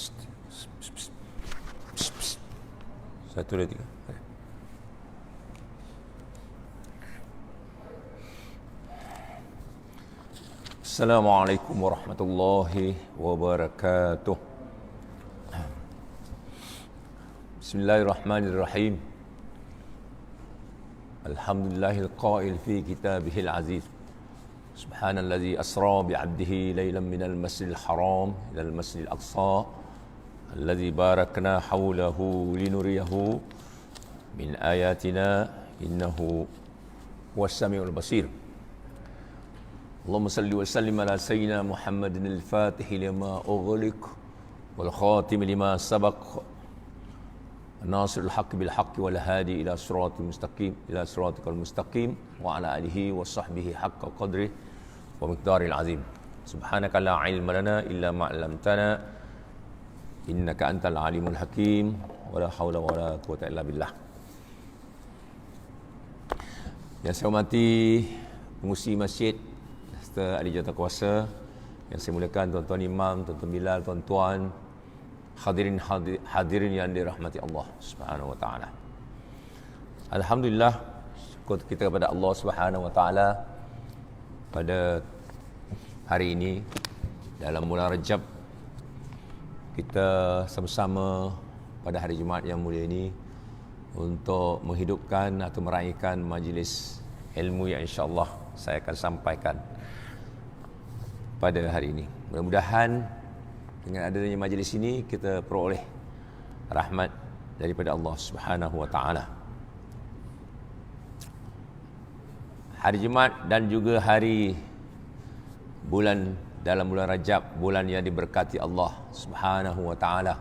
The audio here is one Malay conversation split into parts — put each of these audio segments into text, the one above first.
Test. Satu, dua, tiga. Assalamualaikum warahmatullahi wabarakatuh. Bismillahirrahmanirrahim. Alhamdulillahil qail fi kitabihil aziz. Subhanallazi asra bi'abdihi laylan minal masjidil haram ilal masjidil aqsa alladzi barakna hawlahu linuriyahu min ayatina innahu huwas samiul basir. Allahumma salli wa sallim ala sayyidina Muhammadin al-Fatihi lima ughliq wal khatimi lima sabaq nasirul haqqi bil haqqi wal hadi ila siratal mustaqim ila siratikal mustaqim wa ala alihi wa sahbihi haqqa qadri wa miqdaril azim. Subhanaka la ilma lana illa ma 'allamtana innaka antal alimul hakim wa la haula wa la quwwata illa billah. Yang saya hormati pengurusi masjid serta ahli jawatankuasa, yang saya muliakan tuan-tuan imam, tuan-tuan Bilal, tuan-tuan hadirin yang dirahmati Allah Subhanahu wa taala. Alhamdulillah, syukur kita kepada Allah Subhanahu wa taala pada hari ini dalam bulan Rajab kita sama-sama pada hari Jumaat yang mulia ini untuk menghidupkan atau meraihkan majlis ilmu yang insya-Allah saya akan sampaikan pada hari ini. Mudah-mudahan dengan adanya majlis ini kita peroleh rahmat daripada Allah Subhanahu wa taala. Hari Jumaat dan juga hari bulan dalam bulan Rajab, bulan yang diberkati Allah Subhanahu wa taala.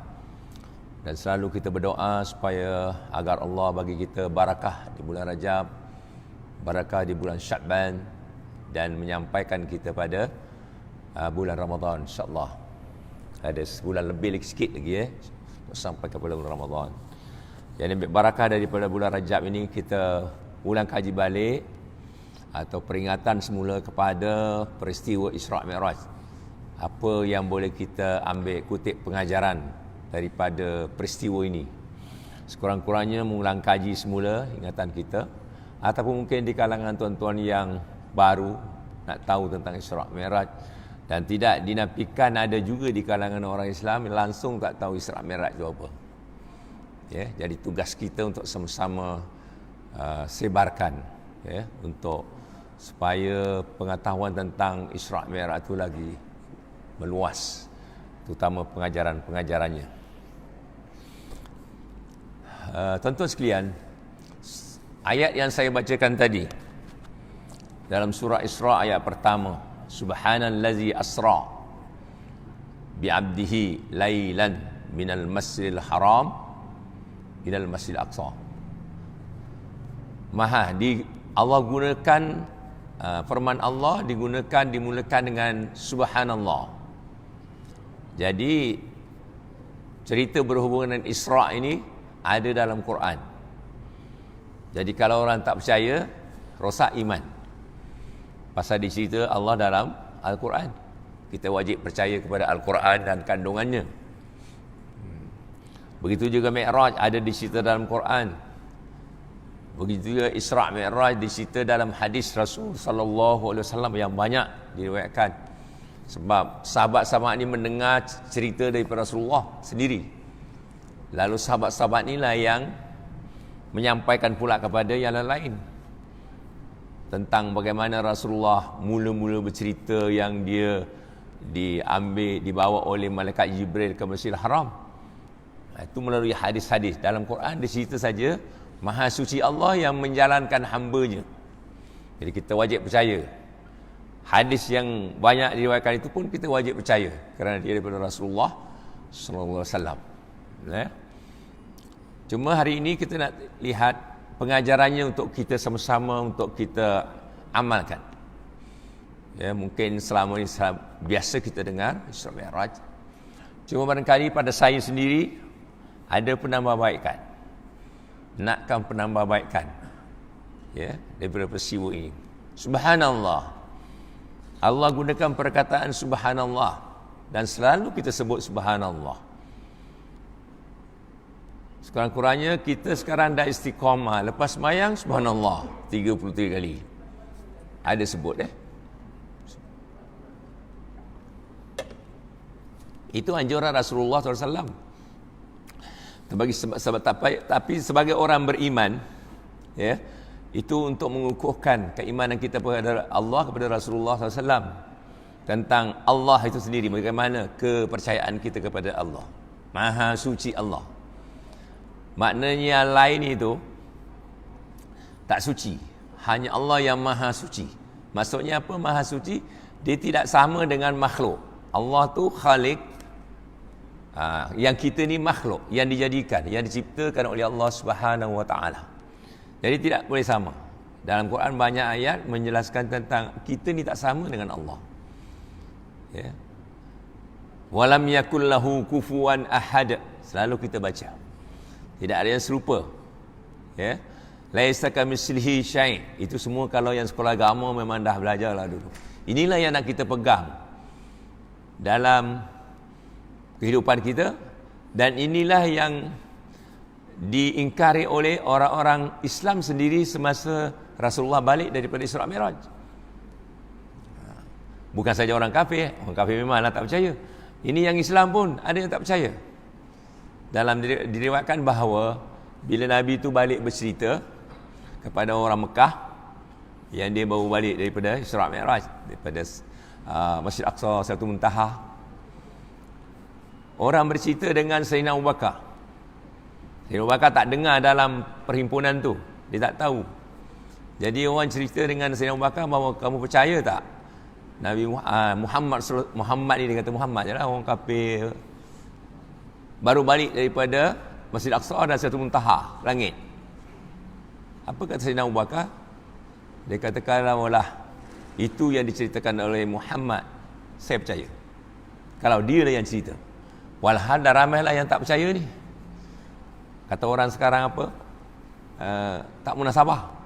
Dan selalu kita berdoa supaya agar Allah bagi kita barakah di bulan Rajab, barakah di bulan Sya'ban, dan menyampaikan kita pada bulan Ramadan insya-Allah. Ada sebulan lebih sikit lagi sampai ke bulan Ramadan. Yang ambil barakah daripada bulan Rajab ini, kita ulang kaji balik atau peringatan semula kepada peristiwa Isra' Mi'raj. Apa yang boleh kita ambil kutip pengajaran daripada peristiwa ini? Sekurang-kurangnya mengulang kaji semula ingatan kita, ataupun mungkin di kalangan tuan-tuan yang baru nak tahu tentang Isra' Mi'raj. Dan tidak dinafikan ada juga di kalangan orang Islam yang langsung tak tahu Isra' Mi'raj itu apa. Ya, jadi tugas kita untuk sama-sama sebarkan, ya, untuk supaya pengetahuan tentang Isra' Mi'raj itu lagi meluas, terutama pengajaran-pengajarannya. Tuan-tuan sekalian, ayat yang saya bacakan tadi dalam surah Isra' ayat pertama, Subhanallazi asra bi'abdihi laylan minal masjidil haram ilal masjidil aqsa. Allah gunakan firman Allah dimulakan dengan subhanallah. Jadi cerita berhubungan dengan Isra' ini ada dalam Quran. Jadi kalau orang tak percaya, rosak iman. Pasal dicerita Allah dalam Al-Quran. Kita wajib percaya kepada Al-Quran dan kandungannya. Begitu juga Mi'raj ada dicerita dalam Quran. Begitu juga Isra' Mi'raj dicerita dalam hadis Rasul sallallahu alaihi wasallam yang banyak diriwayatkan. Sebab sahabat-sahabat ini mendengar cerita daripada Rasulullah sendiri. Lalu sahabat-sahabat inilah yang menyampaikan pula kepada yang lain tentang bagaimana Rasulullah mula-mula bercerita yang dia dibawa oleh malaikat Jibril ke Masjidil Haram. Itu melalui hadis-hadis. Dalam Quran dicerita saja Maha Suci Allah yang menjalankan hamba-Nya. Jadi kita wajib percaya. Hadis yang banyak diriwayatkan itu pun kita wajib percaya kerana dia daripada Rasulullah sallallahu alaihi wasallam. Cuma hari ini kita nak lihat pengajarannya untuk kita sama-sama untuk kita amalkan. Ya, mungkin selama ini biasa kita dengar Isra' Mi'raj. Cuma barangkali pada saya sendiri ada penambahbaikan. Nakkan penambahbaikan, ya, daripada peristiwa ini. Subhanallah. Allah gunakan perkataan subhanallah dan selalu kita sebut subhanallah. Sekurang-kurangnya kita sekarang dah istiqamah. Lepas sembahyang, subhanallah, 33 kali. Ada sebut Itu anjuran Rasulullah SAW. Tapi sebagai orang beriman, ya, itu untuk mengukuhkan keimanan kita kepada Allah, kepada Rasulullah SAW, tentang Allah itu sendiri, bagaimana kepercayaan kita kepada Allah. Maha suci Allah. Maknanya yang lain itu tak suci. Hanya Allah yang maha suci. Maksudnya apa maha suci? Dia tidak sama dengan makhluk. Allah tu khalik. Yang kita ni makhluk, yang dijadikan, yang diciptakan oleh Allah Subhanahu Wa Taala. Jadi tidak boleh sama. Dalam Quran banyak ayat menjelaskan tentang kita ni tak sama dengan Allah. Ya. Walam yakul lahu kufuwan ahad. Selalu kita baca. Tidak ada yang serupa. Ya. Laisa kamitslihi syai'. Itu semua kalau yang sekolah agama memang dah belajarlah dulu. Inilah yang nak kita pegang dalam kehidupan kita, dan inilah yang diingkari oleh orang-orang Islam sendiri semasa Rasulullah balik daripada Isra Mi'raj. Bukan saja orang kafir memanglah tak percaya. Ini yang Islam pun ada yang tak percaya. Dalam diriwayatkan bahawa bila Nabi itu balik bercerita kepada orang Mekah yang dia baru balik daripada Isra Mi'raj, daripada Masjid Aqsa, Sidratul Muntaha, orang bercerita dengan Sayyidina Abu Bakar. Sayyidina Abu Bakar tak dengar dalam perhimpunan tu. Dia tak tahu. Jadi orang cerita dengan Sayyidina Abu Bakar bahawa kamu percaya tak? Nabi Muhammad ni, dia kata Muhammad je lah, orang kafir. Baru balik daripada Masjid Aqsa dan Sidratul Muntaha, langit. Apa kata Sayyidina Abu Bakar? Dia katakan walah, itu yang diceritakan oleh Muhammad, saya percaya. Kalau dia lah yang cerita. Walhal dah ramailah yang tak percaya ni. Kata orang sekarang apa? Tak munasabah.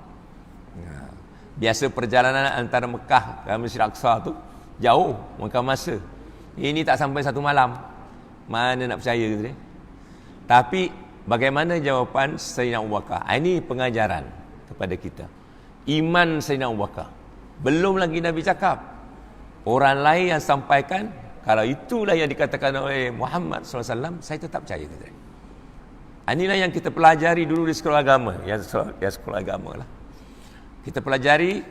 Biasa perjalanan antara Mekah ke Masjid Aqsa tu jauh, makan masa. Ini tak sampai satu malam. Mana nak percaya gitu ni? Tapi bagaimana jawapan Sayyidina Abu Bakar? Ini pengajaran kepada kita. Iman Sayyidina Abu Bakar. Belum lagi Nabi cakap. Orang lain yang sampaikan, kalau itulah yang dikatakan oleh Muhammad SAW, saya tetap percaya. Inilah yang kita pelajari dulu di sekolah agama. Ya, sekolah agama lah. Kita pelajari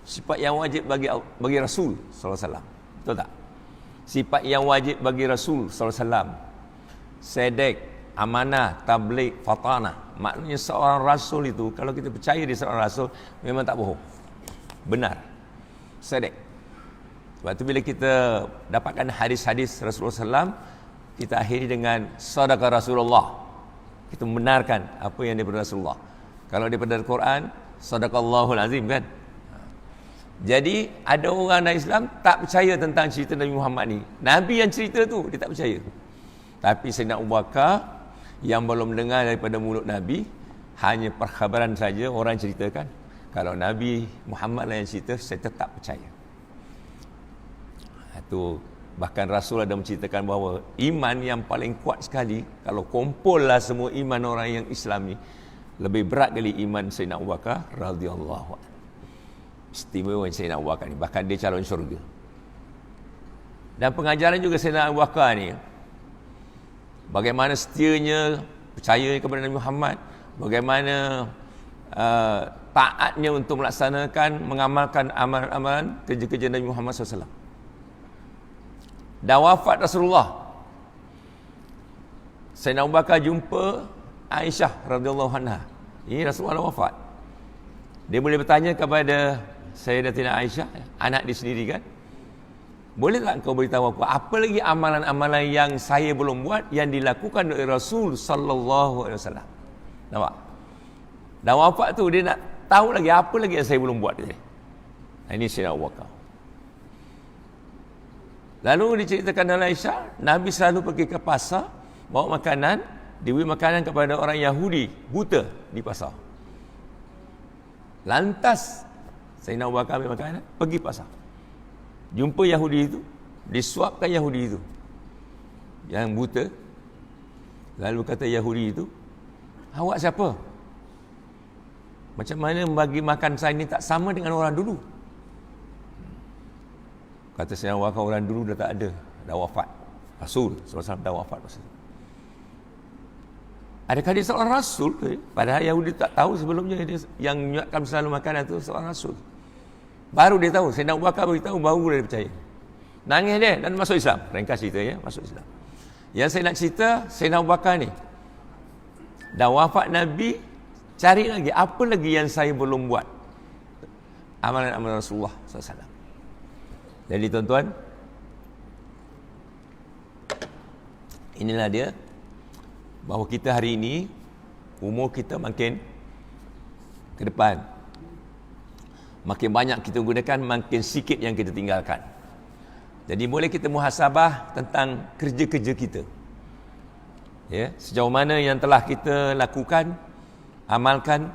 sifat yang wajib bagi Rasul SAW. Betul tak? Sifat yang wajib bagi Rasul SAW. Sedek, amanah, tabligh, fatanah. Maknanya seorang Rasul itu, kalau kita percaya dia seorang Rasul, memang tak bohong. Benar. Sedek. Sebab tu bila kita dapatkan hadis-hadis Rasulullah SAW, kita akhiri dengan sadaqah Rasulullah. Kita membenarkan apa yang daripada Rasulullah. Kalau daripada Al-Quran, sadaqallahul azim kan. Jadi ada orang dalam Islam tak percaya tentang cerita Nabi Muhammad ni. Nabi yang cerita tu dia tak percaya. Tapi Sayyidina Abu Bakar yang belum dengar daripada mulut Nabi, hanya perkhabaran saja orang ceritakan. Kalau Nabi Muhammad lah yang cerita, saya tetap percaya. Itu bahkan Rasul ada menceritakan bahawa iman yang paling kuat sekali, kalau kumpul lah semua iman orang yang Islam ni, lebih berat kali iman Sayyidina Abu Bakar radhiyallahu anhu. Istimewa Sayyidina Abu Bakar ni, bahkan dia calon syurga. Dan pengajaran juga Sayyidina Abu Bakar ni, bagaimana setianya percaya kepada Nabi Muhammad, bagaimana taatnya untuk melaksanakan, mengamalkan amalan-amalan kerja-kerja Nabi Muhammad SAW. Dah wafat Rasulullah, Sayyidina Abu Bakar jumpa Aisyah radhiyallahu anha. Ini Rasulullah wafat. Dia boleh bertanya kepada Sayyidatina Aisyah, anak dia sendiri kan, boleh tak kau beritahu aku apa lagi amalan-amalan yang saya belum buat yang dilakukan oleh Rasul sallallahu alaihi wasallam. Nampak? Dah wafat tu dia nak tahu lagi apa lagi yang saya belum buat dia. Ini Sayyidina Abu Bakar. Lalu diceritakan dalam Aisyah, Nabi selalu pergi ke pasar, bawa makanan, diberi makanan kepada orang Yahudi buta di pasar. Lantas Sayyidina Abu Bakar ambil makanan, pergi pasar, jumpa Yahudi itu, disuapkan Yahudi itu yang buta. Lalu kata Yahudi itu, Awak siapa? Macam mana bagi makan saya ni tak sama dengan orang dulu? Kata Sayyidina Abu Bakar, orang dulu dah tak ada, dah wafat. Rasul SAW dah wafat masa itu. Adakah dia seorang Rasul ke? Padahal Yahudi tak tahu sebelumnya dia, yang menyuapkan selalu makanan itu seorang Rasul. Baru dia tahu, Sayyidina Abu Bakar beritahu, baru dia percaya. Nangis dia dan masuk Islam. Ringkas cerita ya, masuk Islam. Yang saya nak cerita, Sayyidina Abu Bakar ni dah wafat Nabi, cari lagi apa lagi yang saya belum buat, amalan-amalan Rasulullah SAW. Jadi tuan-tuan, inilah dia, bahawa kita hari ini umur kita makin ke depan, makin banyak kita gunakan, makin sikit yang kita tinggalkan. Jadi boleh kita muhasabah tentang kerja-kerja kita, ya, sejauh mana yang telah kita lakukan, amalkan,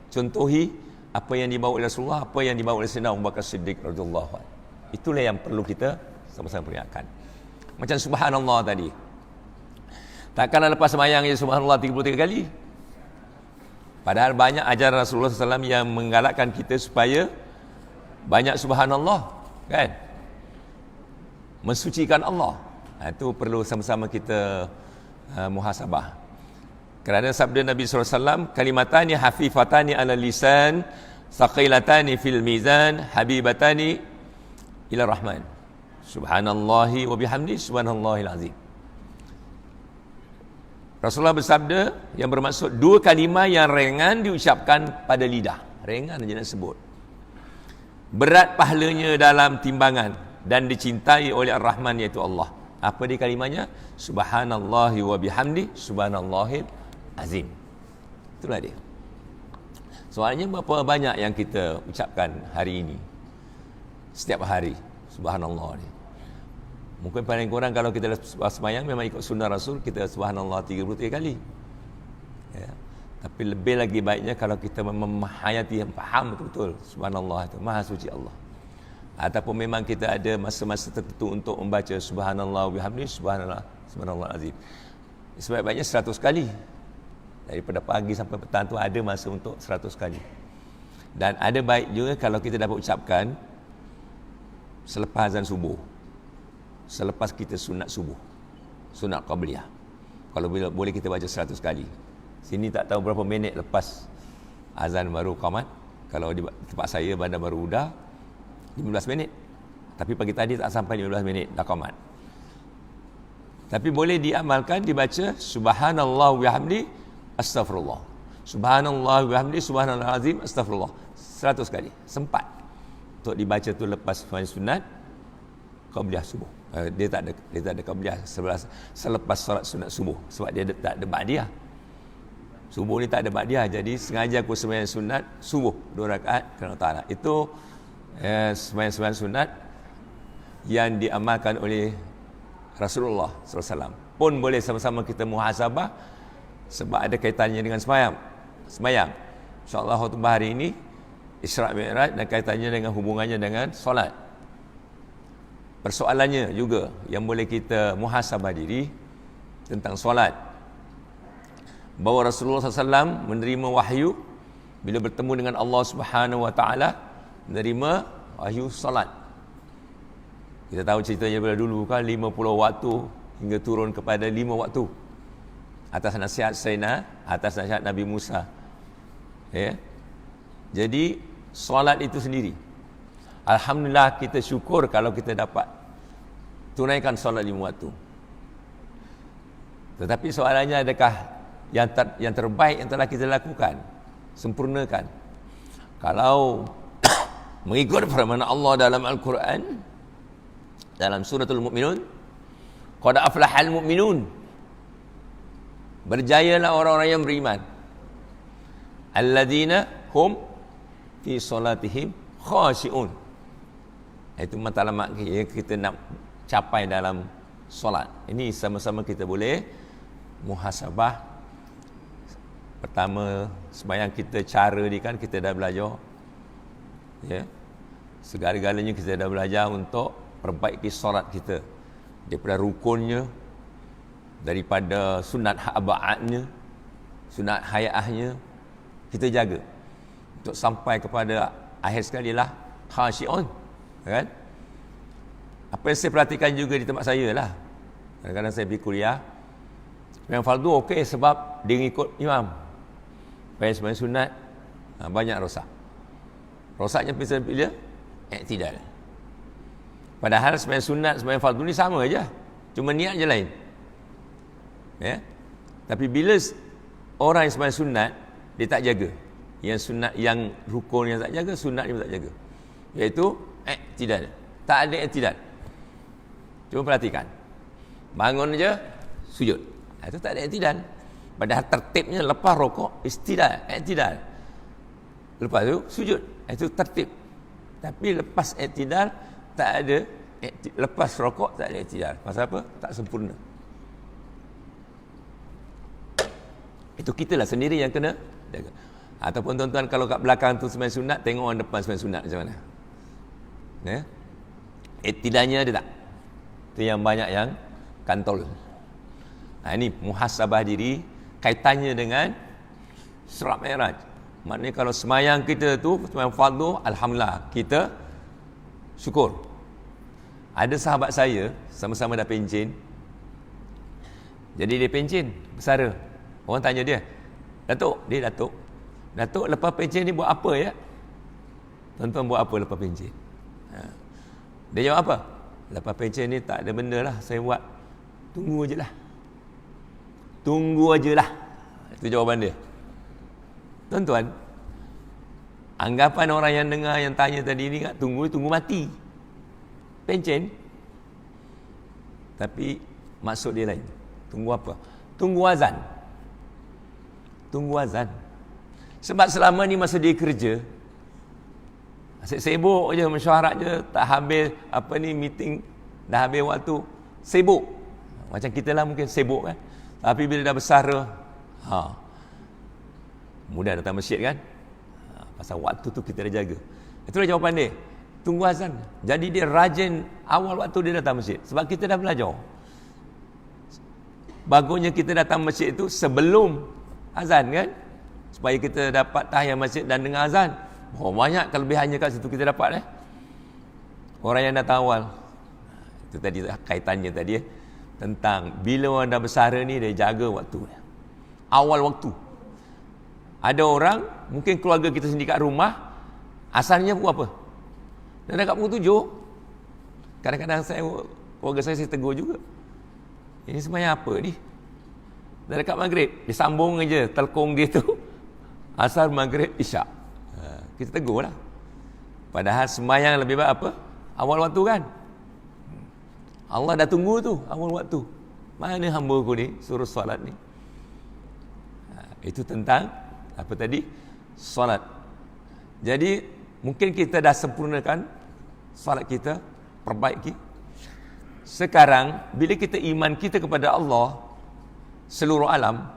contohi apa yang dibawa oleh Rasulullah, apa yang dibawa oleh Sayyidina Abu Bakar Siddiq radhiyallahu anhu. Itulah yang perlu kita sama-sama peringatkan. Macam subhanallah tadi, takkanlah lepas sembahyang ya subhanallah 33 kali. Padahal banyak ajaran Rasulullah SAW yang menggalakkan kita supaya banyak subhanallah, kan? Mensucikan Allah. Itu perlu sama-sama kita muhasabah. Kerana sabda Nabi SAW, kalimatani hafifatani ala lisan, saqilatani fil mizan, habibatani ila rahman. Subhanallahi wa bihamdi, subhanallahil azim. Rasulullah bersabda yang bermaksud dua kalimah yang ringan diucapkan pada lidah. Ringan saja nak sebut. Berat pahalanya dalam timbangan dan dicintai oleh Ar-Rahman, iaitu Allah. Apa dia kalimahnya? Subhanallahi wa bihamdi, subhanallahil azim. Itulah dia. Soalnya berapa banyak yang kita ucapkan hari ini, setiap hari, subhanallah ni. Mungkin paling kurang kalau kita sembahyang memang ikut sunnah Rasul, kita subhanallah 33 kali, ya. Tapi lebih lagi baiknya kalau kita memahayati, faham betul-betul subhanallah itu, maha suci Allah. Ataupun memang kita ada masa-masa tertentu untuk membaca subhanallah wa bihamdi, subhanallah azim. Sebaik-baiknya 100 kali. Daripada pagi sampai petang tu ada masa untuk 100 kali. Dan ada baik juga kalau kita dapat ucapkan selepas azan subuh, selepas kita sunat subuh, sunat qabliyah. Kalau boleh kita baca 100 kali. Sini tak tahu berapa minit lepas azan baru qamat. Kalau di tempat saya Bandar Baru Uda 15 minit. Tapi pagi tadi tak sampai 15 minit dah qamat. Tapi boleh diamalkan, dibaca subhanallah wa bihamdi astaghfirullah. Subhanallah wa bihamdi, subhanallah azim, astaghfirullah. 100 kali. Sempat untuk dibaca tu lepas sunat qabliyah subuh. Dia tak ada qabliyah selepas solat sunat subuh, sebab dia tak ada ba'diyah. Subuh ni tak ada ba'diyah, jadi sengaja aku sembahyang sunat subuh 2 rakaat kerana ta'ala. Itu sembahyang sunat yang diamalkan oleh Rasulullah SAW. Pun boleh sama-sama kita muhasabah, sebab ada kaitannya dengan sembahyang. InsyaAllah khutbah hari ini Isra' Mi'raj dan kaitannya dengan hubungannya dengan solat. Persoalannya juga yang boleh kita muhasabah diri tentang solat, bahawa Rasulullah SAW menerima wahyu bila bertemu dengan Allah Subhanahu Wa Taala, menerima wahyu solat. Kita tahu ceritanya daripada dulu kan, 50 waktu hingga turun kepada 5 waktu atas nasihat Sayyidina, atas nasihat Nabi Musa, ya. Jadi solat itu sendiri, alhamdulillah kita syukur kalau kita dapat tunaikan solat 5 waktu. Tetapi soalannya, adakah yang terbaik yang telah kita lakukan, sempurnakan? Kalau mengikut firman Allah dalam Al-Quran, dalam suratul Mu'minun, qad aflahal mu'minun, berjayalah orang-orang yang beriman, alladzina hum fi solatihim khashi'un. Itu matlamat kita nak capai dalam solat. Ini sama-sama kita boleh muhasabah. Pertama, sembahyang kita, cara ni kan kita dah belajar, ya. Segala-galanya kita dah belajar untuk perbaiki solat kita, daripada rukunnya, daripada sunat abadnya, sunat hayahnya kita jaga untuk sampai kepada akhir sekali lah khashi'un, kan? Apa yang saya perhatikan juga di tempat saya lah, kadang-kadang saya pergi kuliah yang fardu okey sebab dia ikut imam, sembahyang sunat banyak rosaknya bila i'tidal. Padahal sembahyang sunat, sembahyang fardu ni sama aja, cuma niat je lain, ya. Tapi bila orang yang sembahyang sunat dia tak jaga, yang sunat, yang rukun yang tak jaga, sunat dia tak jaga, iaitu i'tidal. Tak ada i'tidal. Cuba perhatikan, bangun je sujud, itu tak ada i'tidal. Padahal tertibnya lepas rokok i'tidal, lepas tu sujud, itu tertib. Tapi lepas i'tidal tak ada, lepas rokok tak ada i'tidal. Pasal apa? Tak sempurna. Itu kita lah sendiri yang kena jaga. Ataupun tuan-tuan kalau kat belakang tu sembahyang sunat, tengok orang depan sembahyang sunat macam mana, ya? I'tidalnya ada tak? Itu yang banyak yang kantol. Ini muhasabah diri, kaitannya dengan Isra Mi'raj. Maknanya kalau semayang kita tu, semayang fardu, alhamdulillah, kita syukur. Ada sahabat saya, sama-sama dah pencen. Jadi dia pencen, bersara. Orang tanya dia, Datuk, Datuk lepas pencen ni buat apa ya? Tuan-tuan buat apa lepas pencen? Dia jawab apa? Lepas pencen ni tak ada benda lah saya buat, tunggu je lah. Itu jawapan dia. Tuan-tuan, anggapan orang yang dengar, yang tanya tadi ni, tunggu mati pencen. Tapi maksud dia lain. Tunggu apa? Tunggu azan. Sebab selama ni masa dia kerja, asyik sibuk je, mesyuarat je, tak habis meeting, dah habis waktu, sibuk. Macam kita lah mungkin sibuk kan. Tapi bila dah bersara, mudah datang masjid kan. Pasal waktu tu kita dah jaga. Itulah jawapan dia. Tunggu azan. Jadi dia rajin awal waktu dia datang masjid. Sebab kita dah belajar. Bagusnya kita datang masjid itu sebelum azan kan, supaya kita dapat tahiyat masjid dan dengar azan. Banyak kelebihannya kat situ kita dapat orang yang datang awal. Itu tadi kaitannya tadi tentang bila orang dah bersara ni, dia jaga waktu, awal waktu. Ada orang mungkin keluarga kita sendiri kat rumah, asalnya pukul apa? Dah dekat pukul 7. Kadang-kadang keluarga saya tegur juga, ini sembahyang apa ni? Dah dekat maghrib, dia sambung aja telkong dia tu, asar, maghrib, isyak. Kita tegur lah. Padahal sembahyang lebih baik apa? Awal waktu kan. Allah dah tunggu tu awal waktu. Mana hamba ku ni suruh solat ni? Itu tentang apa tadi? Solat. Jadi mungkin kita dah sempurnakan solat kita, perbaiki. Sekarang bila kita iman kita kepada Allah seluruh alam,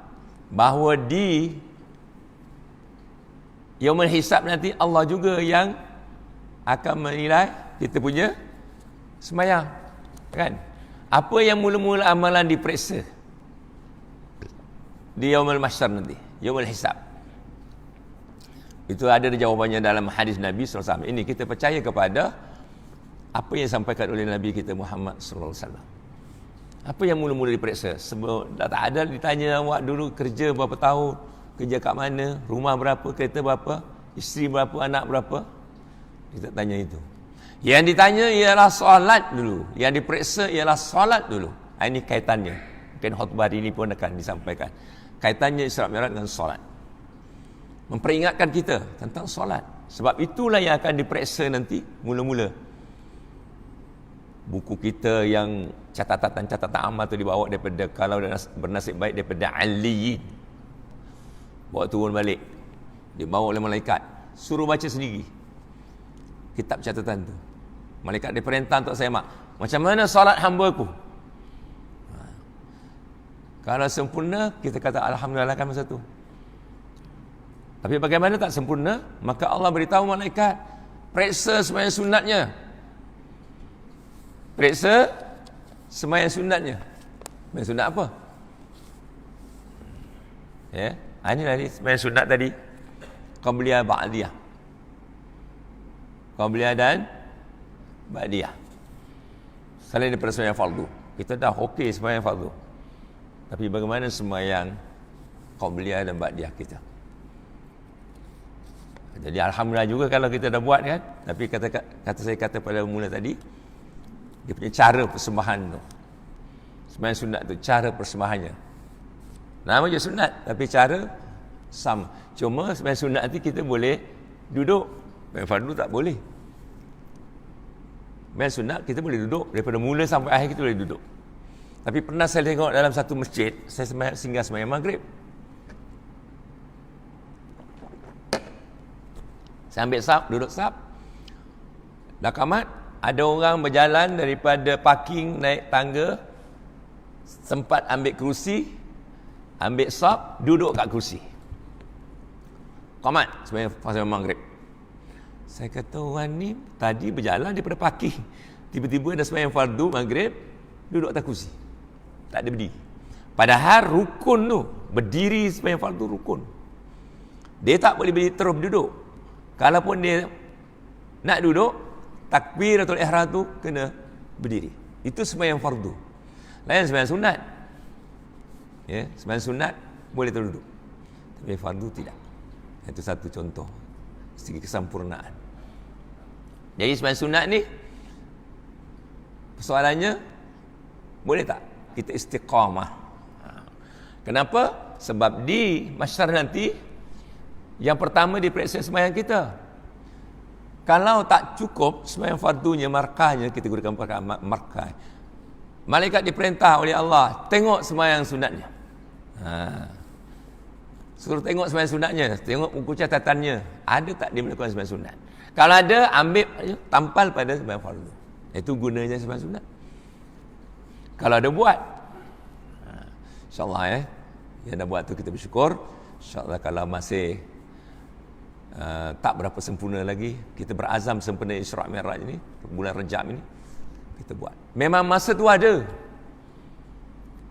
bahawa di yaumul hisab nanti Allah juga yang akan menilai kita punya sembahyang, kan? Apa yang mula-mula amalan diperiksa di yaumul mahsyar nanti, yaumul hisab. Itu ada jawapannya dalam hadis Nabi SAW. Ini kita percaya kepada apa yang disampaikan oleh Nabi kita Muhammad SAW. Apa yang mula-mula diperiksa? Sebab tak ada ditanya awak dulu kerja berapa tahun, kerja kat mana, rumah berapa, kereta berapa, isteri berapa, anak berapa. Kita tanya itu. Yang ditanya ialah solat dulu. Yang diperiksa ialah solat dulu. Ini kaitannya. Mungkin khutbah hari ini pun akan disampaikan. Kaitannya Isra Mi'raj dengan solat. Memperingatkan kita tentang solat. Sebab itulah yang akan diperiksa nanti mula-mula. Buku kita yang catatan amal tu dibawa daripada, kalau bernasib baik, daripada Aliyin. Bawa turun balik. Dibawa oleh malaikat. Suruh baca sendiri kitab catatan tu. Malaikat diperintah untuk semak. Macam mana solat hamba ku? Kalau sempurna, kita kata alhamdulillah kan masa tu. Tapi bagaimana tak sempurna, maka Allah beritahu malaikat, periksa sembahyang sunatnya. Periksa sembahyang sunatnya. Sembahyang sunat apa? Ya. Ini tadi sembahyang sunat tadi. Qabliyah ba'diyah. Qabliyah dan ba'diyah. Selain daripada sembahyang fardu. Kita dah okey sembahyang fardu. Tapi bagaimana sembahyang qabliyah dan ba'diyah kita? Jadi alhamdulillah juga kalau kita dah buat kan. Tapi saya kata pada mula tadi, dia punya cara persembahan tu. Sembahyang sunat tu cara persembahannya. Nama je sunat tapi cara sama. Cuma sembahyang sunat nanti kita boleh duduk. Sembahyang fardu tak boleh. Sembahyang sunat kita boleh duduk daripada mula sampai akhir kita boleh duduk. Tapi pernah saya tengok dalam satu masjid, saya singgah sembahyang maghrib. Saya ambil saf, duduk saf. Dah kamat, ada orang berjalan daripada parking naik tangga, sempat ambil kerusi, ambil saf, duduk kat kerusi. Qamat sembahyang maghrib. Saya kata orang ni tadi berjalan daripada parking, tiba-tiba dah sembahyang fardu maghrib, duduk atas kerusi. Tak ada berdiri. Padahal rukun tu, berdiri sembahyang fardu rukun. Dia tak boleh berdiri terus duduk. Kalaupun dia nak duduk, takbiratul ihram tu kena berdiri. Itu sembahyang fardu. Lain sembahyang sunat. Ya, sembahyang sunat boleh terduduk. Tapi fardu tidak. Itu satu contoh segi kesempurnaan. Jadi sembahyang sunat ni persoalannya boleh tak kita istiqamah? Kenapa? Sebab di mahsyar nanti yang pertama diperiksa sembahyang kita. Kalau tak cukup sembahyang fardunya, markahnya, kita gunakan markah. Malaikat diperintah oleh Allah, tengok sembahyang sunatnya. Suruh tengok sembahyang sunatnya, tengok buku catatannya, ada tak dia melakukan sembahyang sunat. Kalau ada, ambil tampal pada sembahyang fardu. Itu gunanya sembahyang sunat. Kalau ada buat, InsyaAllah yang dah buat tu kita bersyukur. InsyaAllah kalau masih tak berapa sempurna lagi, kita berazam sempurna Isra' Mi'raj ni, bulan Rajab ini kita buat. Memang masa tu ada.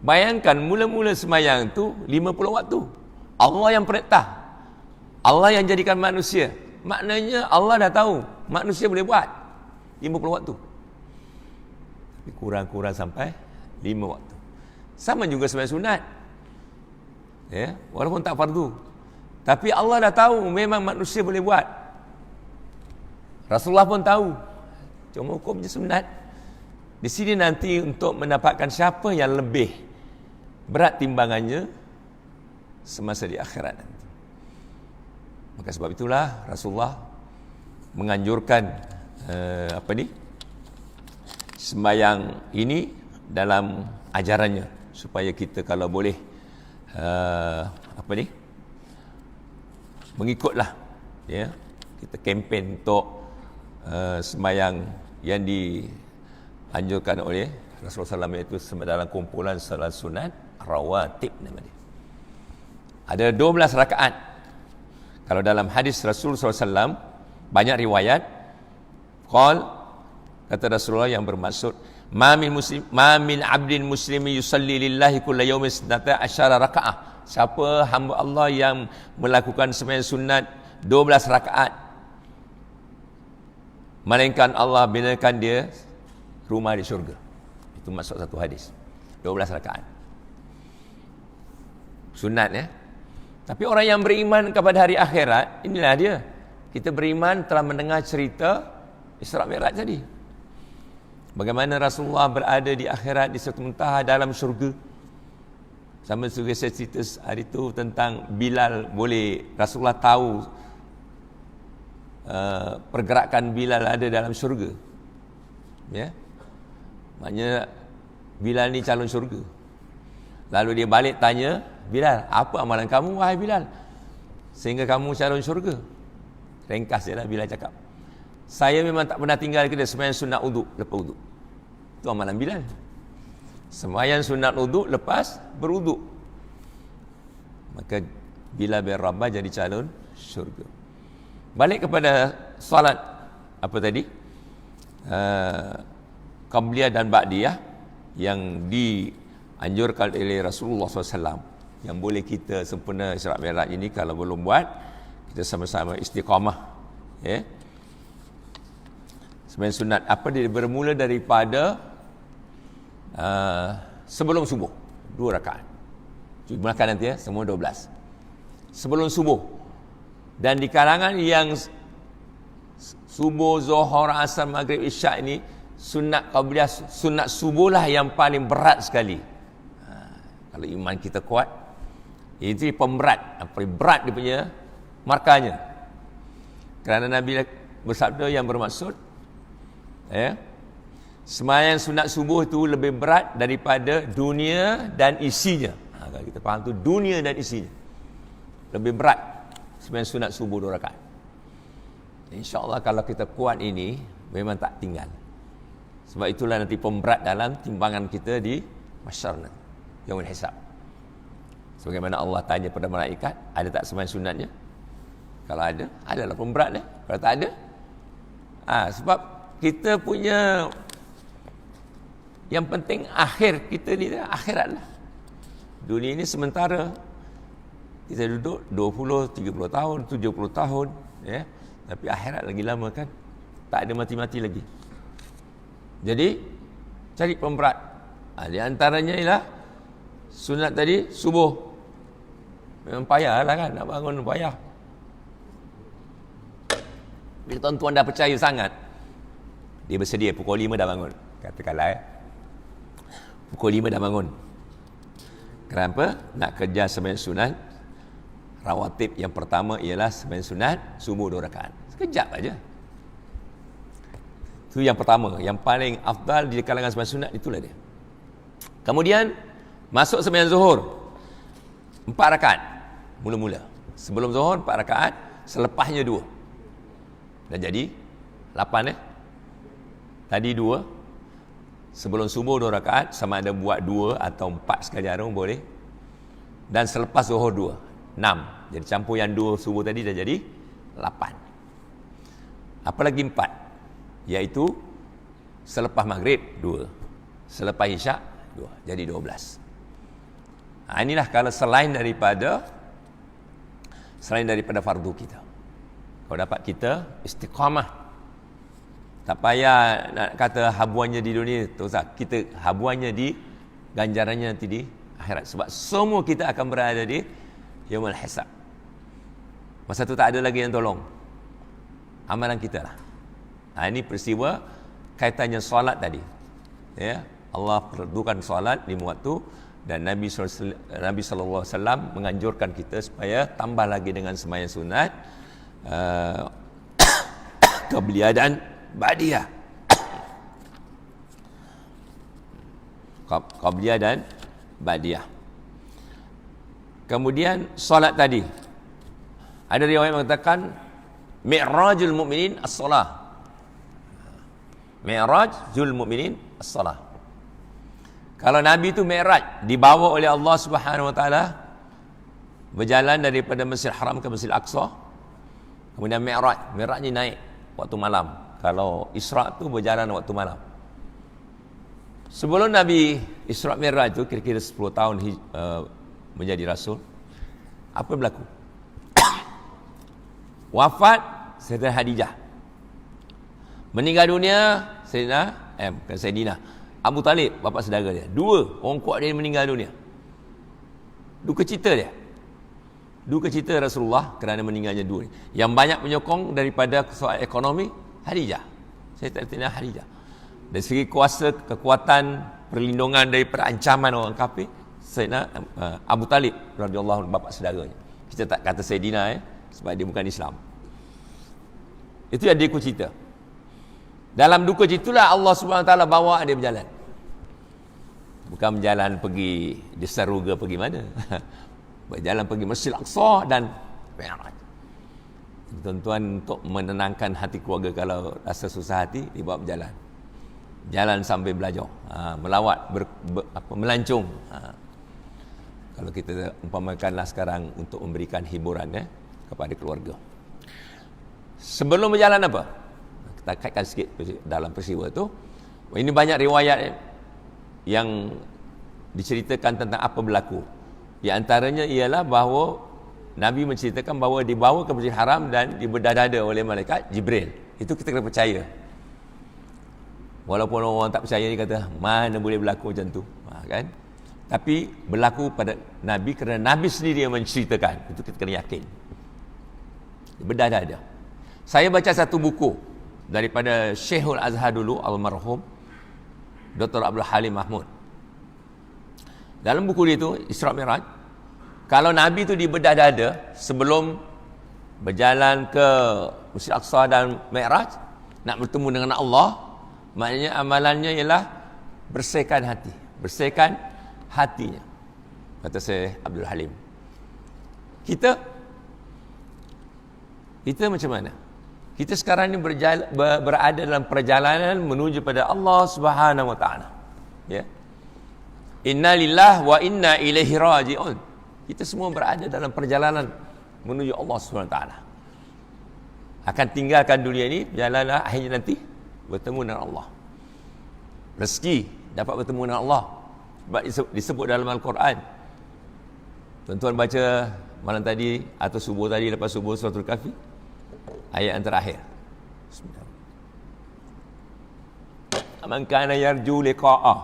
Bayangkan mula-mula sembahyang tu 50 waktu. Allah yang perintah, Allah yang jadikan manusia. Maknanya Allah dah tahu manusia boleh buat 50 waktu. Tapi kurang-kurang sampai 5 waktu. Sama juga sembahyang sunat. Ya, walaupun tak fardu. Tapi Allah dah tahu memang manusia boleh buat. Rasulullah pun tahu. Cuma hukumnya sunat. Di sini nanti untuk mendapatkan siapa yang lebih berat timbangannya semasa di akhirat nanti. Maka sebab itulah Rasulullah menganjurkan sembahyang ini dalam ajarannya, supaya kita kalau boleh mengikutlah, ya, kita kempen untuk sembahyang yang dianjurkan oleh Rasulullah SAW, iaitu dalam kumpulan salat sunat rawatib nama dia. Ada 12 rakaat. Kalau dalam hadis Rasulullah SAW banyak riwayat, kata Rasulullah yang bermaksud, ma min abdin muslimi yusalli lillahi kulla yawmin 12 rakaat. Siapa hamba Allah yang melakukan sembahyang sunat 12 rakaat, melainkan Allah binakan dia rumah di syurga. Itu maksud satu hadis. 12 rakaat sunat, ya. Tapi orang yang beriman kepada hari akhirat, inilah dia. Kita beriman telah mendengar cerita Isra' Mi'raj tadi. Bagaimana Rasulullah berada di akhirat, di Sidratul Muntaha dalam syurga. Sama juga saya cerita hari itu tentang Bilal. Boleh Rasulullah tahu pergerakan Bilal ada dalam syurga, ya. Maknanya Bilal ni calon syurga. Lalu dia balik tanya, Bilal, apa amalan kamu wahai Bilal sehingga kamu calon syurga? Ringkas je lah Bilal cakap, saya memang tak pernah tinggal kedai sembahyang sunat uduk lepas uduk. Itu amalan Bilal. Sembahyang sunat uduk lepas beruduk. Maka Bilal bin Rabah jadi calon syurga. Balik kepada solat apa tadi, Qabliyah dan Ba'diyah yang dianjurkan oleh Rasulullah SAW. yang boleh kita sempurna Isra' Mi'raj ini. Kalau belum buat, kita sama-sama istiqamah, ya. Sembahyang sunat apa dia bermula daripada sebelum subuh 2 rakaat. Jumlahkan nanti, ya, semua 12 sebelum subuh. Dan di kalangan yang subuh, zuhur, asar, maghrib, isyak ini, sunat qabliyah, sunat subuh lah yang paling berat sekali. Kalau iman kita kuat, itu pemberat, paling berat dia punya markanya. Kerana Nabi bersabda yang bermaksud, sembahyang sunat subuh itu lebih berat daripada dunia dan isinya. Kalau kita faham tu, dunia dan isinya lebih berat sembahyang sunat subuh 2 rakaat. InsyaAllah kalau kita kuat ini, memang tak tinggal. Sebab itulah nanti pemberat dalam timbangan kita di mahsyar nanti, yaumul hisab. Sebagaimana Allah tanya pada malaikat, ada tak sembahyang sunatnya? Kalau ada, adalah pemberat dia. Kalau tak ada, sebab kita punya yang penting akhir kita ni, akhirat lah. Dunia ini sementara. Kita duduk 20, 30 tahun, 70 tahun, ya. Tapi akhirat lagi lama kan. Tak ada mati-mati lagi. Jadi cari pemberat. Di antaranya ialah sunat tadi subuh. Memang payah lah kan, nak bangun payah. Bila tuan-tuan dah percaya sangat, dia bersedia pukul 5 dah bangun. Katakanlah, pukul 5 dah bangun. Kenapa? Nak kerja sembahyang sunat rawatib. Yang pertama ialah sembahyang sunat subuh 2 rakaat. Sekejap aja. Itu yang pertama, yang paling afdal di kalangan sembahyang sunat, itulah dia. Kemudian masuk sembahyang zuhur 4 rakaat mula-mula. Sebelum zuhur 4 rakaat, selepasnya 2. Dah jadi 8 Tadi 2. Sebelum subuh 2 rakaat, sama ada buat 2 atau 4 sekali arung boleh. Dan selepas zuhur 2, 6. Jadi campur yang 2 subuh tadi dah jadi 8. Apalagi 4, iaitu selepas maghrib 2, selepas isyak 2, jadi 12. Inilah kalau selain daripada fardu kita. Kalau dapat kita istiqamah, tak payah nak kata habuannya di dunia, tak usah. Kita habuannya di ganjarannya nanti di akhirat. Sebab semua kita akan berada di yaumul hisab. Masa tu tak ada lagi yang tolong. Amalan kita lah. Ini peristiwa kaitannya solat tadi. Ya, Allah perlukan solat 5 waktu, dan Nabi SAW menganjurkan kita supaya tambah lagi dengan sembahyang sunat, qabliyah dan ba'diyah. Qabliyah dan ba'diyah. Kemudian solat tadi, ada riwayat mengatakan mi'rajul mu'minin as-salah. Mi'rajul mu'minin as-salah. Kalau Nabi itu mi'raj, dibawa oleh Allah Subhanahu wa taala, berjalan daripada Masjidil Haram ke Masjidil Aqsa. Kemudian mi'raj ni naik waktu malam. Kalau Isra' tu berjalan waktu malam. Sebelum Nabi Isra' Mi'raj tu, kira-kira 10 tahun menjadi Rasul, apa berlaku? Wafat Sayyidah Khadijah. Meninggal dunia Sayyidina Abu Talib, bapa saudara dia. 2 orang kuat dia meninggal dunia. Duka cita dia. Duka cita Rasulullah kerana meninggalnya 2. Yang banyak menyokong daripada soal ekonomi, Khadijah. Sayyidatina Khadijah. Dari segi kuasa, kekuatan, perlindungan daripada ancaman orang kafir, Sayyidina Abu Talib radhiyallahu anhu, bapa saudaranya. Kita tak kata Sayyidina sebab dia bukan Islam. Itu yang dia cerita. Dalam duka citulah Allah Subhanahu Wa Taala bawa dia berjalan. Bukan berjalan pergi di Saruga, pergi mana? Berjalan pergi Masjid Al-Aqsa dan Mi'raj. Tuan-tuan, untuk menenangkan hati keluarga kalau rasa susah hati, dibawa berjalan. Jalan sambil belajar, melawat, melancung. Kalau kita umpamakanlah sekarang untuk memberikan hiburan kepada keluarga. Sebelum berjalan apa? Kita kaitkan sikit dalam peristiwa itu. Ini banyak riwayat yang diceritakan tentang apa berlaku. Di antaranya ialah bahawa Nabi menceritakan bahawa dibawa ke Masjidil Haram dan dibedah dada oleh malaikat Jibril. Itu kita kena percaya. Walaupun orang tak percaya, dia kata mana boleh berlaku macam tu, kan? Tapi berlaku pada Nabi kerana Nabi sendiri yang menceritakan. Itu kita kena yakin. Bedah dada. Saya baca satu buku daripada Syekhul Azhar dulu, almarhum Dr. Abdul Halim Mahmud. Dalam buku dia tu, Isra Mi'raj, kalau Nabi tu dibedah dada sebelum berjalan ke Masjid Aqsa dan Mi'raj, nak bertemu dengan Allah, maknanya amalannya ialah bersihkan hati. Bersihkan hatinya, kata saya Abdul Halim. Kita macam mana? Kita sekarang ni berada dalam perjalanan menuju pada Allah Subhanahu wa taala. Ya. Inna lillahi wa inna ilaihi raji'un. Kita semua berada dalam perjalanan menuju Allah Subhanahu wa taala. Akan tinggalkan dunia ini, jalanlah akhirnya nanti bertemu dengan Allah. Rezeki dapat bertemu dengan Allah. Sebab disebut dalam Al-Quran. Tuan-tuan baca malam tadi atau subuh tadi, lepas subuh suratul Kahfi, ayat yang terakhir. Man kana yarju liqa'a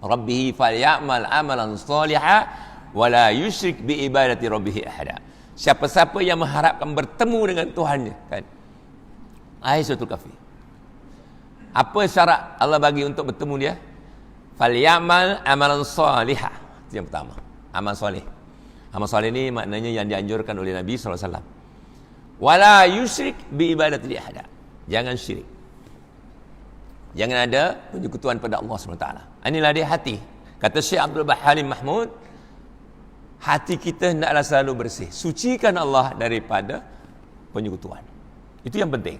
rabbih falyamal amalan salihan wa la yusyrik bi ibadati rabbih ahada. Siapa-siapa yang mengharapkan bertemu dengan Tuhannya, kan? Ayat suratul Kahfi. Apa syarat Allah bagi untuk bertemu dia? Falyamal amalan salihah. Itu yang pertama, amal soleh. Amal soleh ni maknanya yang dianjurkan oleh Nabi SAW. Wala yusyrik bi ibadati ahada. Jangan syirik, jangan ada penyekutuan pada Allah SWT. Inilah dia hati. Kata Syekh Abdul Halim Mahmud, hati kita hendaklah selalu bersih. Sucikan Allah daripada penyekutuan. Itu yang penting.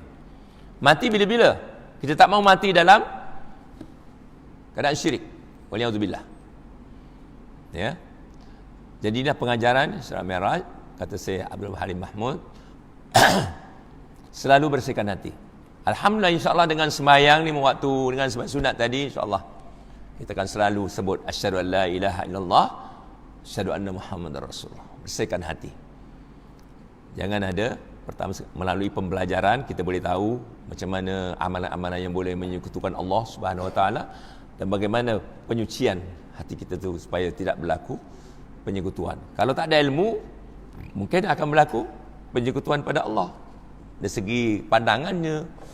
Mati bila-bila? Kita tak mau mati dalam keadaan syirik. Waliyadzubillah. Ya. Jadilah pengajaran Isra Mi'raj, kata saya Abdul Halim Mahmud, selalu bersihkan hati. Alhamdulillah, insya-Allah dengan sembahyang ni waktu, dengan sembahyang sunat tadi, insya-Allah kita akan selalu sebut asyhadu an la ilaha illallah, asyhadu anna Muhammadar Rasulullah. Bersihkan hati. Jangan ada, pertama melalui pembelajaran kita boleh tahu macam mana amalan-amalan yang boleh menyekutukan Allah Subhanahu wa taala, dan bagaimana penyucian hati kita tu supaya tidak berlaku penyekutuan. Kalau tak ada ilmu, mungkin akan berlaku penyekutuan pada Allah dari segi pandangannya.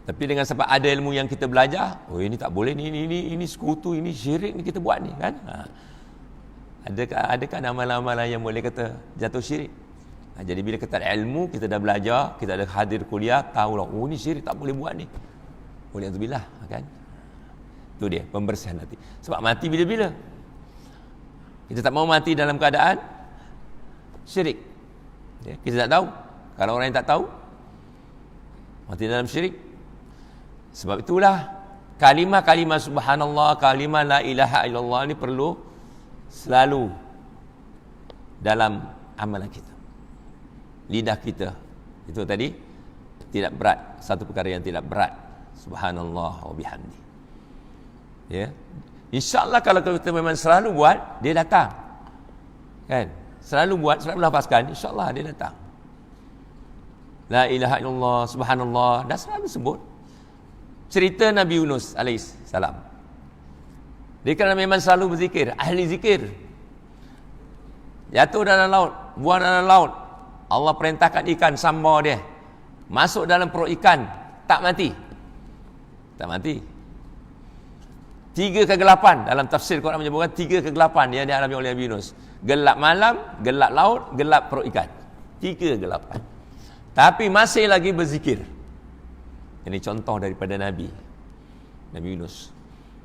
Tapi dengan sebab ada ilmu yang kita belajar, oh ini tak boleh, ini sekutu, ini syirik ni kita buat ni, kan? Adakah amalan-amalan yang boleh kata jatuh syirik? Jadi bila kita ada ilmu, kita dah belajar, kita ada hadir kuliah, tahulah, oh ni syirik, tak boleh buat ni. Waliyadzubillah, kan? Itu dia, pembersihan hati. Sebab mati bila-bila. Kita tak mau mati dalam keadaan syirik. Ya, kita tak tahu. Kalau orang yang tak tahu, mati dalam syirik. Sebab itulah kalimah-kalimah subhanallah, kalimah la ilaha illallah ni perlu selalu dalam amalan kita. Lidah kita, itu tadi tidak berat, satu perkara yang tidak berat. Subhanallah wa bihamdi. Ya. InsyaAllah kalau kita memang selalu buat, dia datang. Kan? Selalu buat, selalu lafazkan, insyaAllah dia datang. La ilaha illallah, subhanallah, dah selalu sebut. Cerita Nabi Yunus alaihissalam. Dia kerana memang selalu berzikir, ahli zikir. Jatuh dalam laut, buang dalam laut. Allah perintahkan ikan sambar dia. Masuk dalam perut ikan, tak mati. Tak mati. 3 kegelapan dalam tafsir Quran menyebutkan 3 kegelapan yang dialami oleh Nabi Yunus. Gelap malam, gelap laut, gelap perut ikan. 3 kegelapan. Tapi masih lagi berzikir. Ini contoh daripada Nabi Yunus.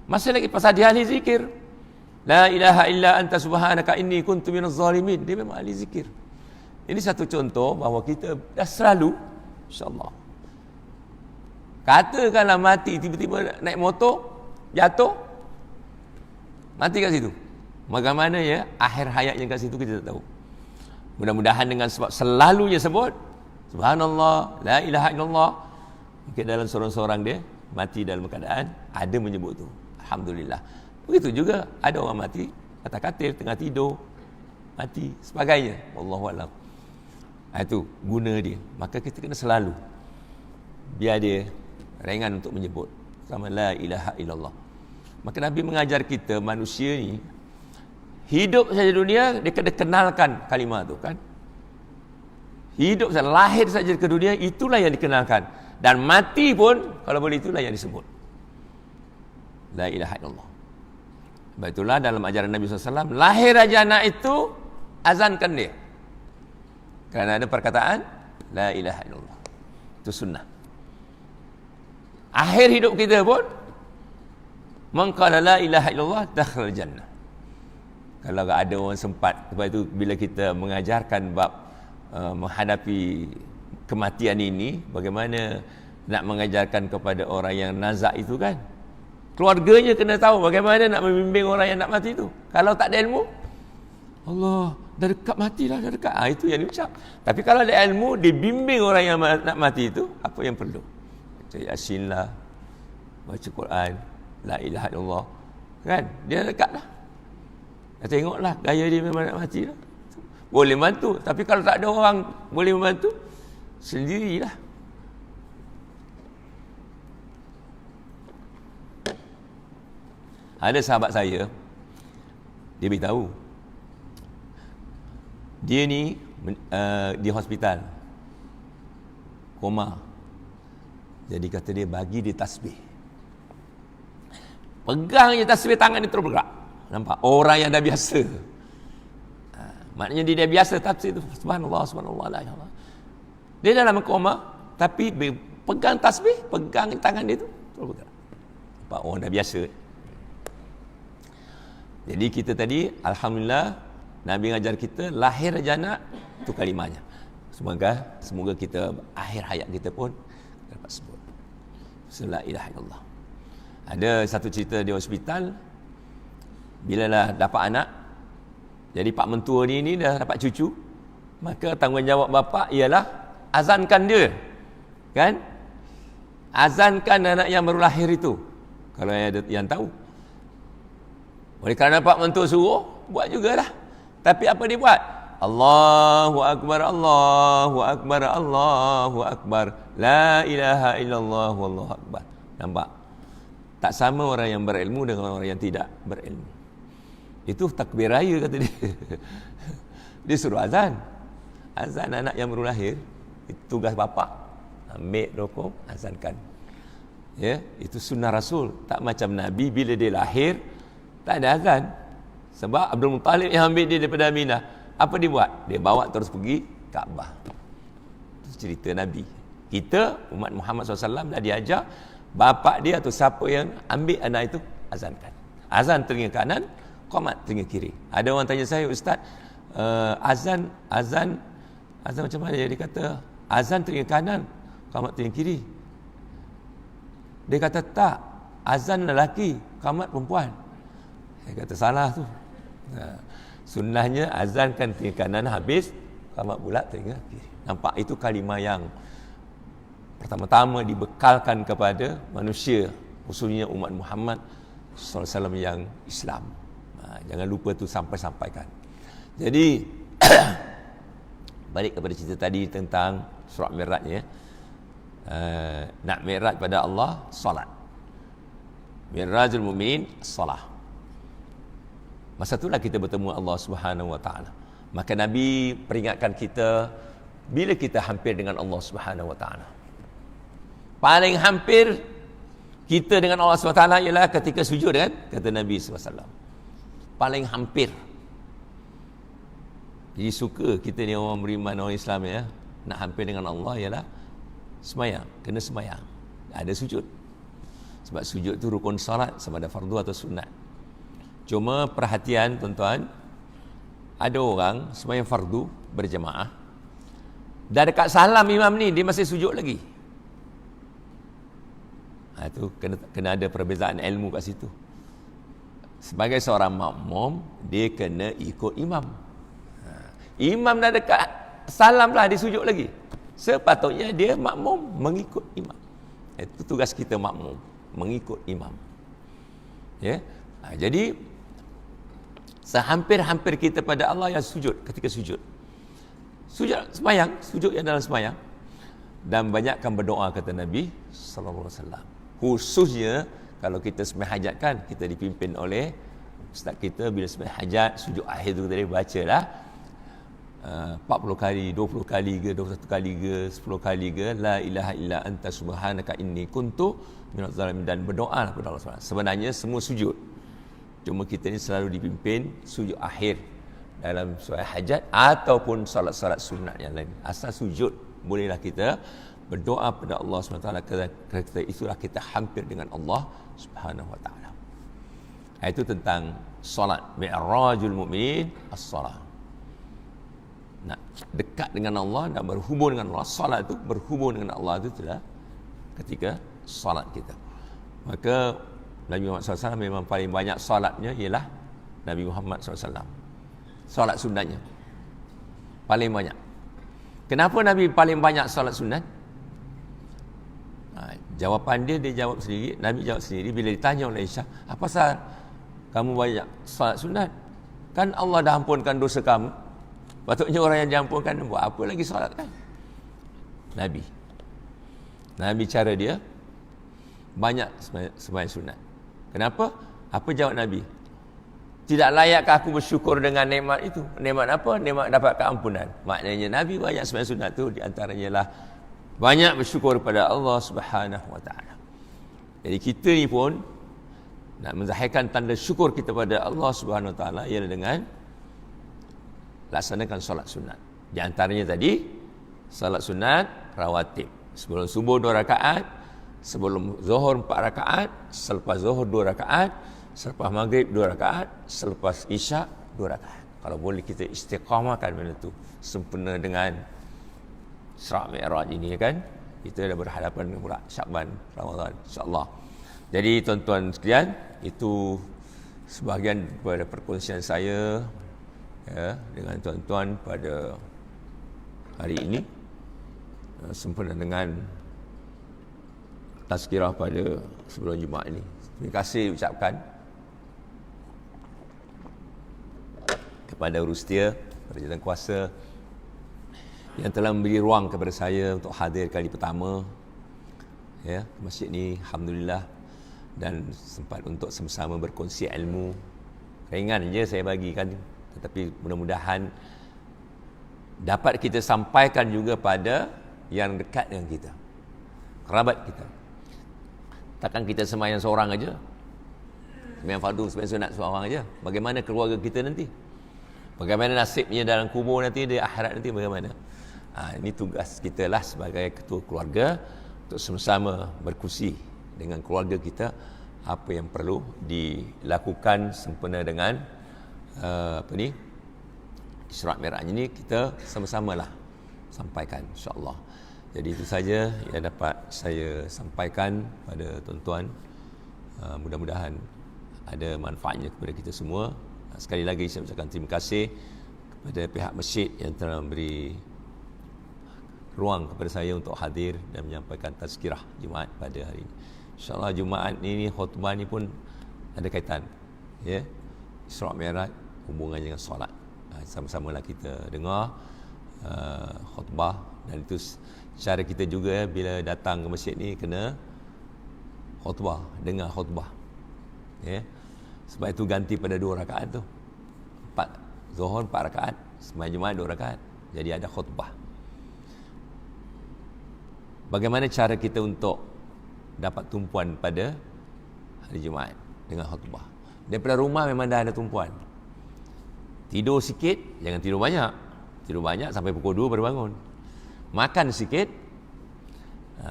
Masih lagi pasal dia ahli zikir. La ilaha illa anta subhanaka inni kuntu minaz zalimin. Dia memang ahli zikir. Ini satu contoh bahawa kita dah selalu, insya-Allah. Katakanlah mati, tiba-tiba naik motor, jatuh, mati kat situ. Bagaimana ya akhir hayatnya kat situ kita tak tahu. Mudah-mudahan dengan sebab selalunya sebut subhanallah, la ilaha illallah, mungkin dalam seorang-seorang dia mati dalam keadaan ada menyebut tu. Alhamdulillah. Begitu juga ada orang mati atas katil, tengah tidur, mati, sebagainya. Wallahualam. Itu guna dia. Maka kita kena selalu, biar dia ringan untuk menyebut sama la ilaha illallah. Maka Nabi mengajar kita, manusia ni hidup saja dunia, dia kena kenalkan kalimah tu kan. Hidup saja, lahir saja ke dunia, itulah yang dikenalkan. Dan mati pun, kalau boleh, itulah yang disebut la ilaha illallah. Sebab itulah dalam ajaran Nabi SAW, lahir aja anak itu, azankan dia. Kerana ada perkataan la ilaha illallah. Itu sunnah. Akhir hidup kita pun, man qala la ilaha illallah dakhala jannah. Kalau ada orang sempat, sebab itu bila kita mengajarkan bab menghadapi kematian ini, bagaimana nak mengajarkan kepada orang yang nazak itu kan, keluarganya kena tahu bagaimana nak membimbing orang yang nak mati itu. Kalau tak ada ilmu, Allah dah dekat mati dah, dah dekat, itu yang diucap. Tapi kalau ada ilmu, dibimbing orang yang nak mati itu, apa yang perlu? Baca Yasin lah, baca Quran, la ilaha illallah, kan? Dia dekat dah. Tengoklah gaya dia memang nak mati dah. Boleh bantu. Tapi kalau tak ada orang boleh membantu, sendirilah. Ada sahabat saya, dia beritahu, dia ni di hospital, koma. Jadi kata dia, bagi dia tasbih. Pegang je tasbih, tangan dia terus bergerak. Nampak? Orang yang dah biasa. Maknanya dia dah biasa tafsir tu. Subhanallah, subhanallah, la ilaha illallah. Dia dalam koma, tapi pegang tasbih, pegang tangan dia tu terus bergerak. Nampak? Orang dah biasa. Jadi kita tadi, alhamdulillah, Nabi mengajar kita, lahir aja anak, itu kalimahnya. Semoga kita akhir hayat kita pun dapat sebut la ilaha illallah. Ada satu cerita di hospital, bila dah dapat anak, jadi pak mentua ni dah dapat cucu, maka tanggungjawab bapa ialah azankan dia, kan? Azankan anak yang baru lahir itu, kalau ada yang tahu. Oleh kerana pak mentua suruh, buat jugalah. Tapi apa dia buat? Allahu Akbar, Allahu Akbar, Allahu Akbar, la ilaha illallah, wallahu akbar. Nampak? Tak sama orang yang berilmu dengan orang yang tidak berilmu. Itu takbir raya kata dia. Dia suruh azan. Azan anak yang baru lahir, itu tugas bapa. Ambil rokok, azankan. Ya, itu sunnah Rasul. Tak macam Nabi bila dia lahir tak ada azan. Sebab Abdul Muttalib yang ambil dia daripada Aminah, apa dia buat? Dia bawa terus pergi Kaabah. Itu cerita Nabi. Kita umat Muhammad SAW dah diajar, bapa dia atau siapa yang ambil anak itu, azankan. Azan telinga kanan, qamat telinga kiri. Ada orang tanya saya, Ustaz, azan macam mana? Dia kata azan telinga kanan, qamat telinga kiri. Dia kata tak, azan lelaki, qamat perempuan. Saya kata salah tu. Sunnahnya azankan telinga kanan habis, qamat pula telinga kiri. Nampak? Itu kalimah yang pertama-tama dibekalkan kepada manusia, khususnya umat Muhammad SAW yang Islam. Jangan lupa tu sampaikan. Jadi balik kepada cerita tadi tentang surat Mi'raj ya. Nak Mi'raj pada Allah, salat. Mi'rajul mu'minin, salat. Masa itulah kita bertemu Allah Subhanahu Wa Taala. Maka Nabi peringatkan kita bila kita hampir dengan Allah Subhanahu Wa Taala. Paling hampir kita dengan Allah Subhanahu Wa Taala ialah ketika sujud kan, kata Nabi SAW. Paling hampir. Jadi suka kita ni orang beriman, orang Islam ya, nak hampir dengan Allah ialah semayang, kena semayang. Ada sujud. Sebab sujud tu rukun salat, sama ada fardu atau sunat. Cuma perhatian tuan-tuan, ada orang sembahyang fardu berjemaah, dah dekat salam imam ni dia masih sujud lagi. Itu kena ada perbezaan ilmu kat situ. Sebagai seorang makmum, dia kena ikut imam. Imam dah dekat salam lah, dia sujud lagi. Sepatutnya dia makmum mengikut imam. Itu tugas kita makmum, mengikut imam. Ya. Jadi sehampir-hampir kita pada Allah yang sujud ketika sujud. Sujud sembahyang, sujud yang dalam sembahyang. Dan banyakkan berdoa kata Nabi sallallahu alaihi wasallam. Khususnya kalau kita sembahyang hajat kan, kita dipimpin oleh ustaz kita bila sembahyang hajat, sujud akhir tu tadi bacalah 40 kali, 20 kali ke, 21 kali ke, 10 kali ke, la ilaha illa anta subhanaka inni kuntu minaz zalimin, dan berdoa kepada Allah SWT. Sebenarnya semua sujud, cuma kita ni selalu dipimpin sujud akhir dalam solat hajat ataupun solat-solat sunat yang lain. Asal sujud bolehlah kita berdoa pada Allah SWT, kerana itulah kita hampir dengan Allah Subhanahu Wa Taala. Itu tentang solat. Mi'rajul mu'min as-salat. Nak dekat dengan Allah, nak berhubung dengan Allah, solat itu berhubung dengan Allah itu adalah ketika solat kita. Maka Nabi Muhammad SAW memang paling banyak solatnya ialah Nabi Muhammad SAW. Solat sunatnya paling banyak. Kenapa Nabi paling banyak solat sunat? Jawapan dia jawab sendiri. Nabi jawab sendiri bila ditanya oleh Aisyah, apa pasal kamu banyak solat sunat? Kan Allah dah ampunkan dosa kamu. Patutnya orang yang diampunkan buat apa lagi solat kan? Nabi cara dia banyak sembahyang sunat. Kenapa? Apa jawab Nabi? Tidak layakkah aku bersyukur dengan nikmat itu? Nikmat apa? Nikmat dapat keampunan. Maknanya Nabi banyak sembahyang sunat tu, di antaranya lah banyak bersyukur kepada Allah Subhanahu Wa Taala. Jadi kita ni pun nak menzahirkan tanda syukur kita pada Allah Subhanahu Wa Taala ialah dengan laksanakan solat sunat. Di antaranya tadi solat sunat rawatib. Sebelum subuh 2 rakaat, sebelum zuhur 4 rakaat, selepas zuhur 2 rakaat, selepas maghrib 2 rakaat, selepas isyak 2 rakaat. Kalau boleh kita istiqamahkan benda tu sempurna dengan Isra' Mi'raj ini kan, kita dah berhadapan dengan bulan Syakban, Ramadan, insya-Allah. Jadi tuan-tuan sekalian, itu sebahagian daripada perkongsian saya dengan tuan-tuan pada hari ini, sempena dengan tazkirah pada sebelum Jumaat ini. Terima kasih ucapkan kepada Urustia, Berjaya Kuasa yang telah memberi ruang kepada saya untuk hadir kali pertama masjid ni, alhamdulillah, dan sempat untuk sama-sama berkongsi ilmu. Ringan je saya bagikan, tetapi mudah-mudahan dapat kita sampaikan juga pada yang dekat dengan kita, kerabat kita. Takkan kita sembahyang seorang aja, sembahyang fardu, sembahyang sunat seorang aja. Bagaimana keluarga kita nanti? Bagaimana nasibnya dalam kubur nanti, di akhirat nanti bagaimana? Ini tugas kita lah sebagai ketua keluarga untuk sama-sama berkongsi dengan keluarga kita apa yang perlu dilakukan sempena dengan Isra' Mi'raj ini. Kita sama-sama lah sampaikan, insya-Allah. Jadi itu saja yang dapat saya sampaikan pada tuan-tuan. Mudah-mudahan ada manfaatnya kepada kita semua. Sekali lagi saya ucapkan terima kasih kepada pihak masjid yang telah memberi ruang kepada saya untuk hadir dan menyampaikan tazkirah Jumaat pada hari ini. InsyaAllah Jumaat ini, khutbah ni pun ada kaitan, Isra' Mi'raj, hubungannya dengan solat. Sama-samalah kita dengar khutbah, dan itu cara kita juga bila datang ke masjid ni kena khutbah, dengar khutbah. Sebab itu ganti pada 2 rakaat tu. 4 Zuhur 4 rakaat, sembahyang Jumaat 2 rakaat. Jadi ada khutbah. Bagaimana cara kita untuk dapat tumpuan pada hari Jumaat dengan khutbah? Daripada rumah memang dah ada tumpuan. Tidur sikit, jangan tidur banyak. Tidur banyak sampai pukul 2 baru bangun. Makan sikit,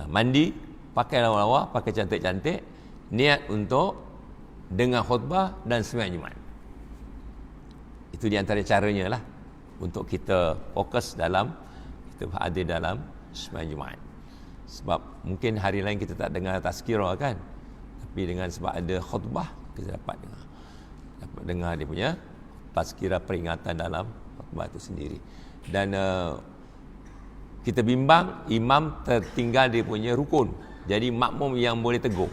mandi, pakai lawa-lawa, pakai cantik-cantik, niat untuk dengar khutbah dan sembahyang Jumaat. Itu di antara caranya lah untuk kita fokus dalam, kita hadir dalam sembahyang Jumaat. Sebab mungkin hari lain kita tak dengar tazkirah kan, tapi dengan sebab ada khutbah kita dapat dengar dia punya tazkirah, peringatan dalam khutbah itu sendiri. Dan kita bimbang imam tertinggal dia punya rukun, jadi makmum yang boleh tegur.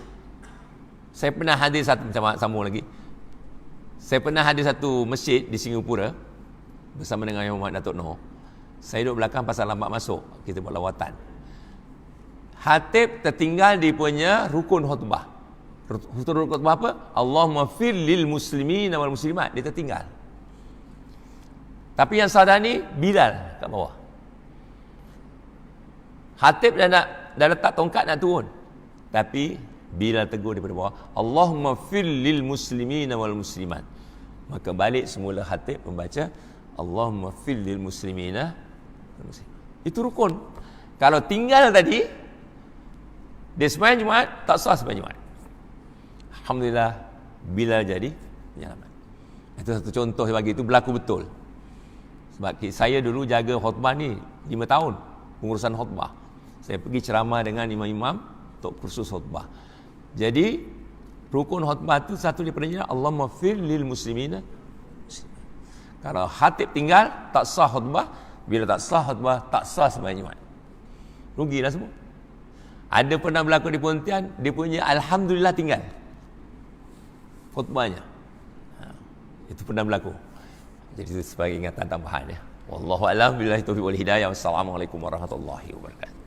Saya pernah hadir satu, macam sambung lagi, Saya pernah ada satu masjid di Singapura bersama dengan Yang Muhammad Datuk Noh. Saya duduk belakang pasal lambat masuk, kita buat lawatan. Khatib tertinggal di punya rukun khutbah. Rukun khutbah apa? Allahumma fir lil muslimin wal muslimat. Dia tertinggal. Tapi yang sadar ni Bilal kat bawah. Khatib dah letak tongkat nak turun. Tapi Bilal tegur daripada bawah, Allahumma fir lil muslimin wal muslimat. Maka balik semula khatib membaca Allahumma fir lil muslimin wal muslimat. Itu rukun. Kalau tinggal tadi, dia sembahyang Jumaat tak sah sembahyang Jumaat. Alhamdulillah Bilal jadi penyelamat. Itu satu contoh saya bagi, itu berlaku betul. Sebab saya dulu jaga khutbah ni 5 tahun, pengurusan khutbah. Saya pergi ceramah dengan imam-imam untuk kursus khutbah. Jadi rukun khutbah tu satu daripadanya Allahumma fir lil muslimina. Kalau khatib tinggal tak sah khutbah, bila tak sah khutbah tak sah sembahyang Jumaat. Rugilah semua. Ada pernah berlaku di Pontian, dia punya alhamdulillah tinggal khutbahnya. Itu pernah berlaku. Jadi itu sebagai ingatan tambahan ya. Wallahu a'lam, billahi taufiq wal hidayah. Wassalamualaikum warahmatullahi wabarakatuh.